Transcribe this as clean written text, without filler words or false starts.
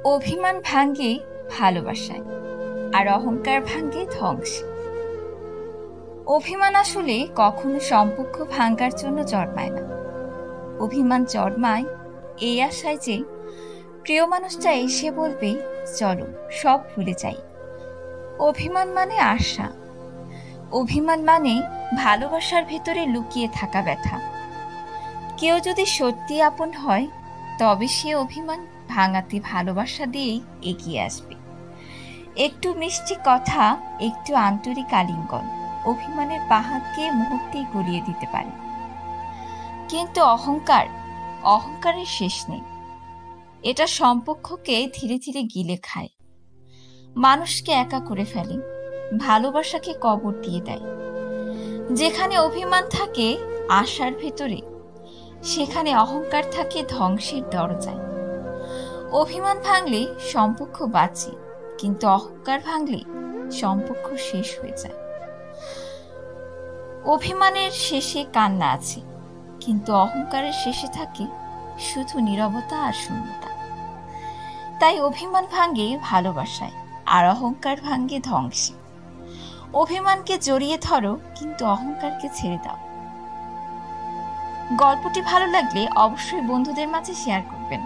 অভিমান ভাঙ্গে ভালোবাসায়, আর অহংকার ভাঙ্গে ধ্বংসে। অভিমান আসলে কখনো সম্পর্ক ভাঙ্গার জন্য জন্মায় না। অভিমান জন্মায় এই আশায় যে প্রিয় মানুষটা এসে বলবে, চলো সব ভুলে যাই। অভিমান মানে আশা, অভিমান মানে ভালোবাসার ভেতরে লুকিয়ে থাকা ব্যথা। কেউ যদি সত্যি আপন হয়, তবে সে অভিমান ভাঙাতে ভালোবাসা দিয়েই এগিয়ে আসবে। একটু মিষ্টি কথা, একটু আন্তরিক আলিঙ্গন অভিমানের পাহাড়কে মুহূর্তেই গড়িয়ে দিতে পারে। কিন্তু অহংকারের শেষ নেই। এটা সম্পর্ককে ধীরে ধীরে গিলে খায়, মানুষকে একা করে ফেলে, ভালোবাসাকে কবর দিয়ে দেয়। যেখানে অভিমান থাকে আশার ভেতরে, সেখানে অহংকার থাকে ধ্বংসের দরজায়। অভিমান ভাঙলে সম্পর্ক বাঁচে, কিন্তু অহংকার ভাঙলে সম্পর্ক শেষ হয়ে যায়। অভিমানের শেষে কান্না আছে, কিন্তু অহংকারের শেষে থাকে শুধু নীরবতা আর শূন্যতা। তাই অভিমান ভাঙে ভালোবাসায়, আর অহংকার ভাঙে ধ্বংসে। অভিমানকে জড়িয়ে ধরো, কিন্তু অহংকারকে ছেড়ে দাও। গল্পটি ভালো লাগলে অবশ্যই বন্ধুদের মাঝে শেয়ার করবেন।